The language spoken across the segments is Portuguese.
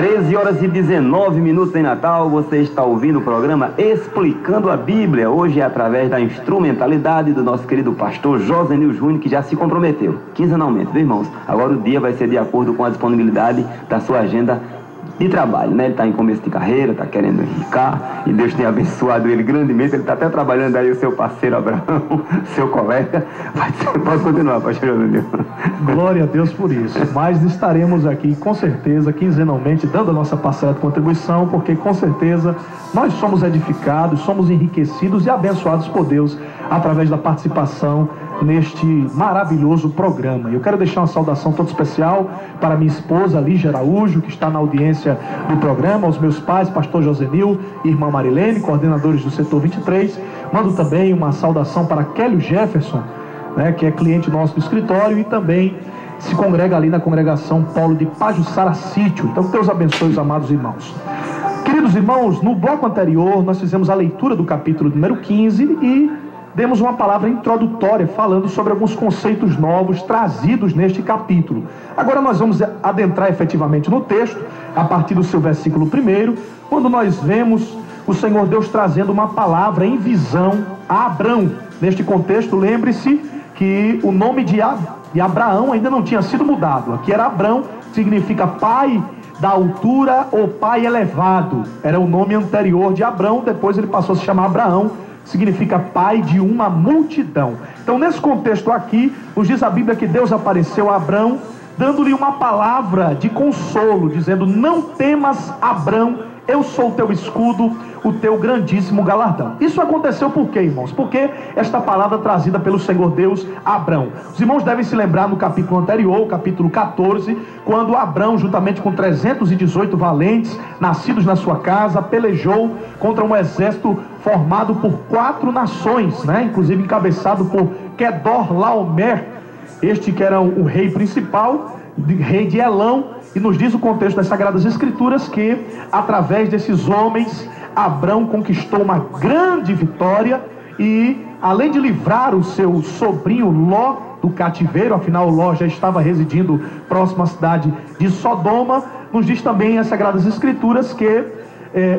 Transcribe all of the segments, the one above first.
13h19 em Natal, você está ouvindo o programa Explicando a Bíblia. Hoje é através da instrumentalidade do nosso querido pastor Josenil Júnior, que já se comprometeu quinzenalmente, viu, irmãos? Agora o dia vai ser de acordo com a disponibilidade da sua agenda de trabalho, né? Ele está em começo de carreira, está querendo enricar, e Deus tem abençoado ele grandemente. Ele está até trabalhando aí, o seu parceiro Abraão, seu colega. Pode continuar, pastor Josenil. Glória a Deus por isso. Mas estaremos aqui, com certeza, quinzenalmente, dando a nossa parcela de contribuição, porque com certeza nós somos edificados, somos enriquecidos e abençoados por Deus através da participação neste maravilhoso programa. Eu quero deixar uma saudação toda especial para minha esposa Lígia Araújo, que está na audiência do programa, aos meus pais, pastor Josenil e irmã Marilene, coordenadores do setor 23. Mando também uma saudação para Kelly Jefferson, né, que é cliente nosso do escritório e também se congrega ali na congregação Paulo de Pajuçara Sítio. Então, que Deus abençoe os amados irmãos. Queridos irmãos, no bloco anterior nós fizemos a leitura do capítulo número 15 e demos uma palavra introdutória falando sobre alguns conceitos novos trazidos neste capítulo. Agora nós vamos adentrar efetivamente no texto, a partir do seu versículo 1, quando nós vemos o Senhor Deus trazendo uma palavra em visão a Abrão. Neste contexto, lembre-se que o nome de Abraão ainda não tinha sido mudado. Aqui era Abrão, significa pai da altura ou pai elevado. Era o nome anterior de Abrão, depois ele passou a se chamar Abraão, significa pai de uma multidão. Então, nesse contexto aqui, nos diz a Bíblia que Deus apareceu a Abrão, dando-lhe uma palavra de consolo, dizendo: não temas, Abrão, eu sou o teu escudo, o teu grandíssimo galardão. Isso aconteceu por quê, irmãos? Porque esta palavra trazida pelo Senhor Deus a Abrão. Os irmãos devem se lembrar no capítulo anterior, o capítulo 14, quando Abrão, juntamente com 318 valentes, nascidos na sua casa, pelejou contra um exército formado por 4 nações, né? Inclusive encabeçado por Quedorlaomer, este que era o rei principal, rei de Elão. E nos diz o contexto das Sagradas Escrituras que, através desses homens, Abrão conquistou uma grande vitória e, além de livrar o seu sobrinho Ló do cativeiro, afinal Ló já estava residindo próximo à cidade de Sodoma, nos diz também as Sagradas Escrituras que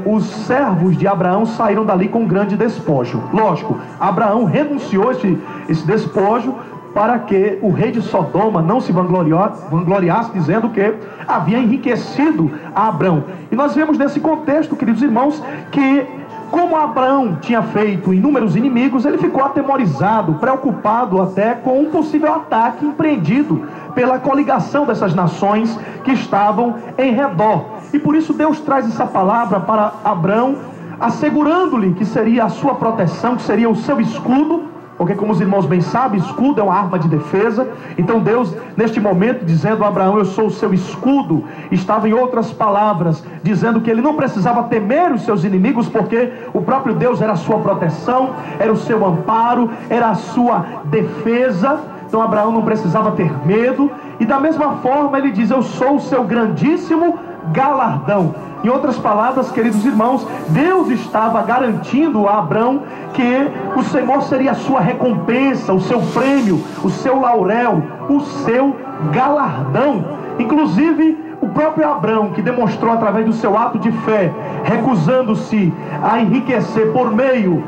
os servos de Abraão saíram dali com um grande despojo. Lógico, Abraão renunciou esse despojo para que o rei de Sodoma não se vangloriasse, dizendo que havia enriquecido a Abrão. E nós vemos nesse contexto, queridos irmãos, que como Abrão tinha feito inúmeros inimigos, ele ficou atemorizado, preocupado até com um possível ataque empreendido pela coligação dessas nações que estavam em redor. E por isso Deus traz essa palavra para Abrão, assegurando-lhe que seria a sua proteção, que seria o seu escudo, porque, como os irmãos bem sabem, escudo é uma arma de defesa. Então Deus, neste momento, dizendo a Abraão: eu sou o seu escudo, estava, em outras palavras, dizendo que ele não precisava temer os seus inimigos, porque o próprio Deus era a sua proteção, era o seu amparo, era a sua defesa. Então Abraão não precisava ter medo. E da mesma forma ele diz: eu sou o seu grandíssimo galardão. Em outras palavras, queridos irmãos, Deus estava garantindo a Abrão que o Senhor seria a sua recompensa, o seu prêmio, o seu laurel, o seu galardão. Inclusive, o próprio Abrão, que demonstrou através do seu ato de fé, recusando-se a enriquecer por meio,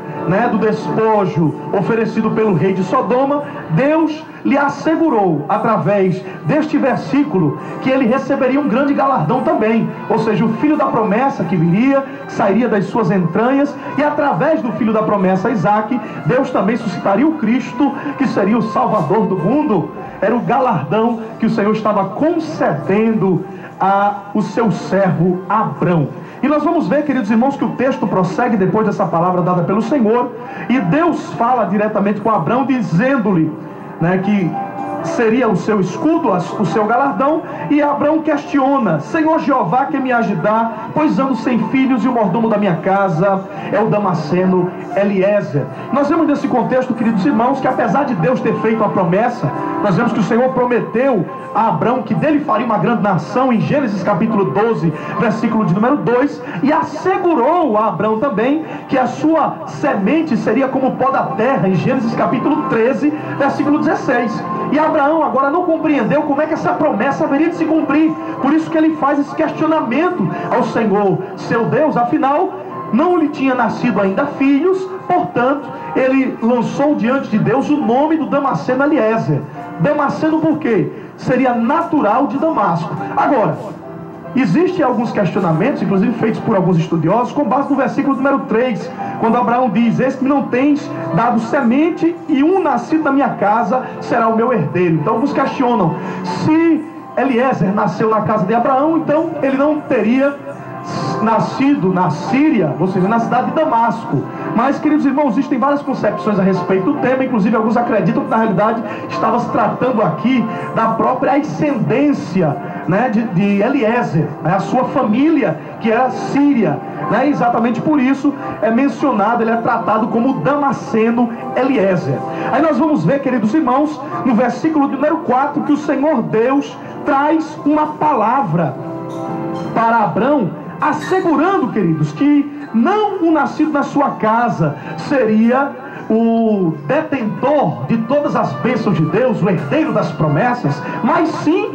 do despojo oferecido pelo rei de Sodoma, Deus lhe assegurou, através deste versículo, que ele receberia um grande galardão também. Ou seja, o filho da promessa que viria, que sairia das suas entranhas, e através do filho da promessa, Isaque, Deus também suscitaria o Cristo, que seria o Salvador do mundo. Era o galardão que o Senhor estava concedendo ao seu servo Abrão. E nós vamos ver, queridos irmãos, que o texto prossegue depois dessa palavra dada pelo Senhor, e Deus fala diretamente com Abrão, dizendo-lhe que seria o seu escudo, o seu galardão. E Abrão questiona: Senhor Jeová, que me ajudar, pois ando sem filhos e o mordomo da minha casa é o Damasceno Eliezer. Nós vemos nesse contexto, queridos irmãos, que apesar de Deus ter feito a promessa, nós vemos que o Senhor prometeu a Abrão que dele faria uma grande nação, em Gênesis capítulo 12, versículo de número 2, e assegurou a Abrão também que a sua semente seria como o pó da terra, em Gênesis capítulo 13, versículo 16. E Abraão agora não compreendeu como é que essa promessa haveria de se cumprir. Por isso que ele faz esse questionamento ao Senhor, seu Deus. Afinal, não lhe tinha nascido ainda filhos, portanto, ele lançou diante de Deus o nome do Damasceno Eliezer. Damasceno por quê? Seria natural de Damasco. Agora, existem alguns questionamentos, inclusive feitos por alguns estudiosos, com base no versículo número 3, quando Abraão diz: eis que não tens dado semente, e um nascido na minha casa será o meu herdeiro. Então alguns questionam, se Eliezer nasceu na casa de Abraão, então ele não teria nascido na Síria, ou seja, na cidade de Damasco. Mas, queridos irmãos, existem várias concepções a respeito do tema. Inclusive alguns acreditam que na realidade estava se tratando aqui da própria ascendência, né, de Eliezer, né, a sua família que era síria, né, exatamente por isso é mencionado, ele é tratado como Damasceno Eliezer. Aí nós vamos ver, queridos irmãos, no versículo número 4, que o Senhor Deus traz uma palavra para Abrão, assegurando, queridos, que não o nascido na sua casa seria o detentor de todas as bênçãos de Deus, o herdeiro das promessas, mas sim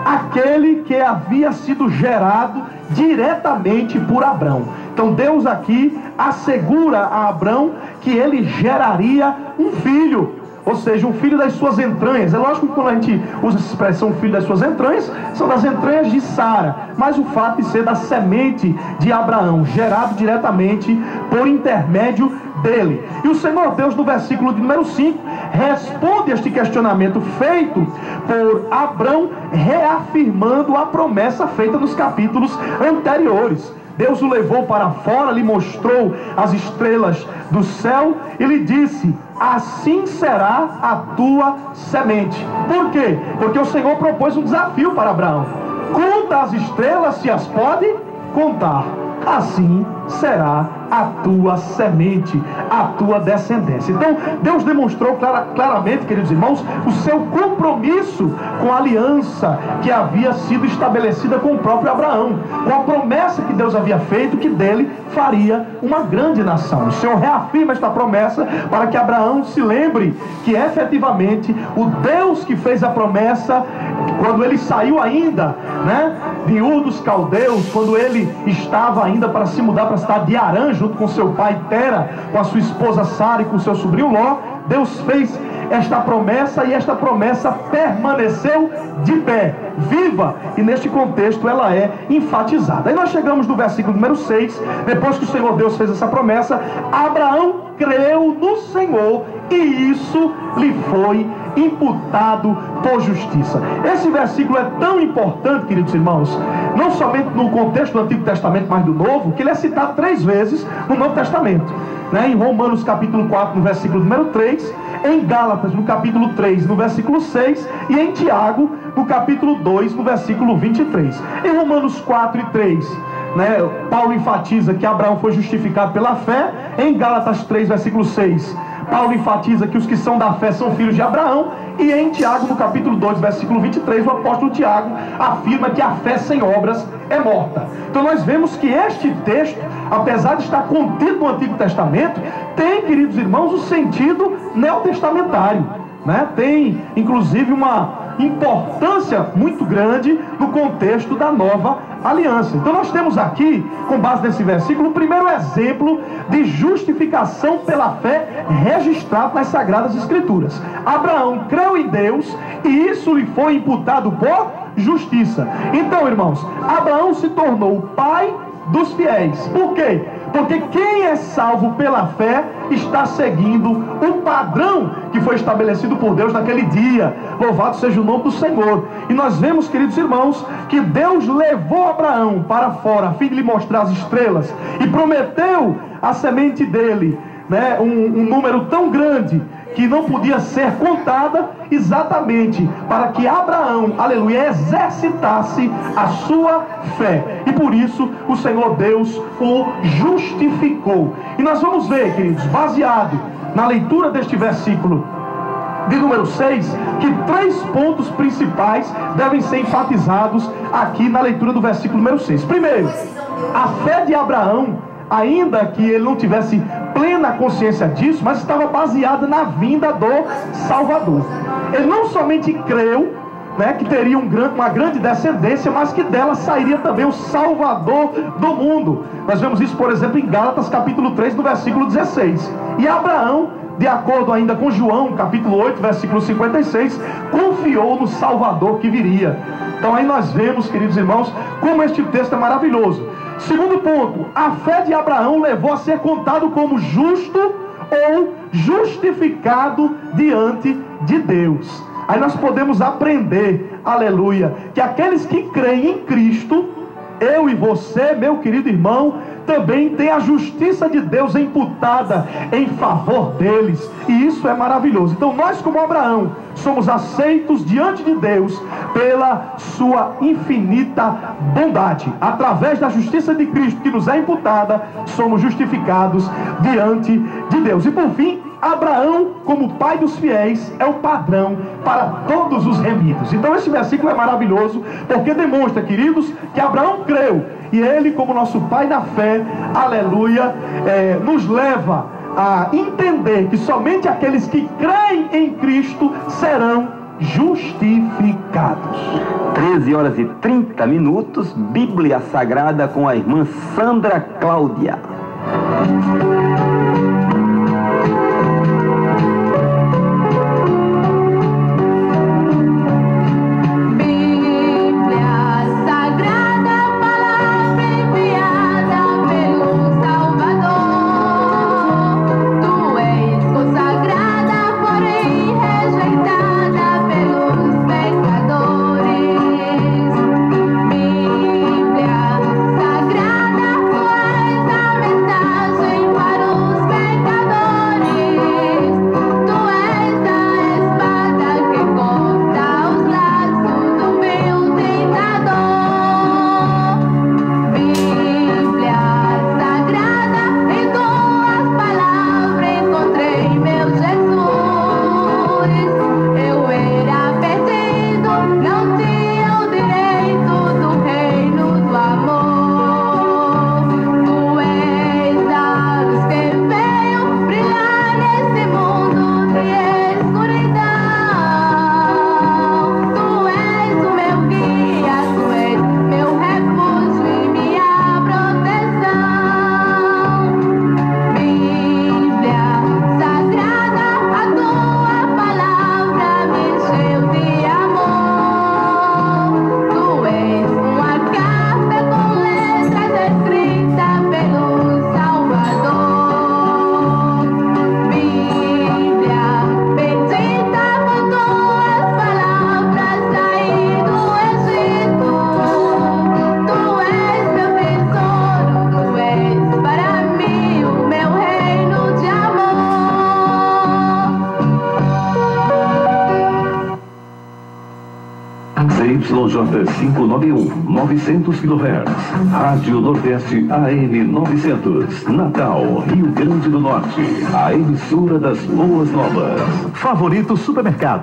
aquele que havia sido gerado diretamente por Abrão. Então Deus aqui assegura a Abrão que ele geraria um filho, ou seja, um filho das suas entranhas. É lógico que quando a gente usa essa expressão filho das suas entranhas, são das entranhas de Sara, mas o fato de ser da semente de Abraão, gerado diretamente por intermédio dele. E o Senhor Deus, no versículo de número 5, responde a este questionamento feito por Abrão, reafirmando a promessa feita nos capítulos anteriores. Deus o levou para fora, lhe mostrou as estrelas do céu e lhe disse: assim será a tua semente. Por quê? Porque o Senhor propôs um desafio para Abraão: conta as estrelas, se as pode contar. Assim será a tua semente, a tua descendência. Então Deus demonstrou claramente, queridos irmãos, o seu compromisso com a aliança que havia sido estabelecida com o próprio Abraão, com a promessa que Deus havia feito, que dele faria uma grande nação. O Senhor reafirma esta promessa para que Abraão se lembre que efetivamente o Deus que fez a promessa, quando ele saiu ainda, né, de Ur dos Caldeus, quando ele estava ainda para se mudar para a cidade de Harã, junto com seu pai Tera, com a sua esposa Sara e com seu sobrinho Ló, Deus fez esta promessa e esta promessa permaneceu de pé, viva, e neste contexto ela é enfatizada. Aí nós chegamos no versículo número 6, depois que o Senhor Deus fez essa promessa, Abraão creu no Senhor e isso lhe foi imputado por justiça. Esse versículo é tão importante, queridos irmãos, não somente no contexto do Antigo Testamento, mas do Novo, que ele é citado 3 vezes no Novo Testamento, né? Em Romanos capítulo 4, no versículo número 3, em Gálatas no capítulo 3, no versículo 6, e em Tiago no capítulo 2, no versículo 23. Em Romanos 4 e 3, né, Paulo enfatiza que Abraão foi justificado pela fé. Em Gálatas 3, versículo 6, Paulo enfatiza que os que são da fé são filhos de Abraão. E em Tiago, no capítulo 2, versículo 23, o apóstolo Tiago afirma que a fé sem obras é morta. Então nós vemos que este texto, apesar de estar contido no Antigo Testamento, tem, queridos irmãos, o sentido neotestamentário, né? Tem, inclusive, uma importância muito grande no contexto da nova aliança. Então nós temos aqui, com base nesse versículo, o primeiro exemplo de justificação pela fé registrado nas Sagradas Escrituras. Abraão creu em Deus e isso lhe foi imputado por justiça. Então, irmãos, Abraão se tornou o pai dos fiéis. Por quê? Porque quem é salvo pela fé está seguindo o padrão que foi estabelecido por Deus naquele dia. Louvado seja o nome do Senhor. E nós vemos, queridos irmãos, que Deus levou Abraão para fora a fim de lhe mostrar as estrelas e prometeu a semente dele, né, um número tão grande que não podia ser contada, exatamente para que Abraão, aleluia, exercitasse a sua fé. E por isso o Senhor Deus o justificou. E nós vamos ver, queridos, baseado na leitura deste versículo de número 6, que 3 pontos principais devem ser enfatizados aqui na leitura do versículo número 6. Primeiro, a fé de Abraão ainda que ele não tivesse plena consciência disso, mas estava baseada na vinda do Salvador. Ele não somente creu, né, que teria uma grande descendência, mas que dela sairia também o Salvador do mundo. Nós vemos isso, por exemplo, em Gálatas capítulo 3, no versículo 16. E Abraão, de acordo ainda com João, capítulo 8, versículo 56, confiou no Salvador que viria. Então aí nós vemos, queridos irmãos, como este texto é maravilhoso. Segundo ponto, a fé de Abraão levou a ser contado como justo ou justificado diante de Deus. Aí nós podemos aprender, aleluia, que aqueles que creem em Cristo, eu e você, meu querido irmão, também tem a justiça de Deus imputada em favor deles, e isso é maravilhoso. Então nós, como Abraão, somos aceitos diante de Deus pela sua infinita bondade. Através da justiça de Cristo que nos é imputada, somos justificados diante de Deus. E por fim, Abraão, como pai dos fiéis, é o padrão para todos os remidos. Então esse versículo é maravilhoso, porque demonstra, queridos, que Abraão creu, e ele, como nosso pai na fé, aleluia, nos leva a entender que somente aqueles que creem em Cristo serão justificados. 13h30, Bíblia Sagrada com a irmã Sandra Cláudia. CYJ 591, 900 kHz. Rádio Nordeste AM 900. Natal, Rio Grande do Norte. A emissora das boas novas. Favorito Supermercado.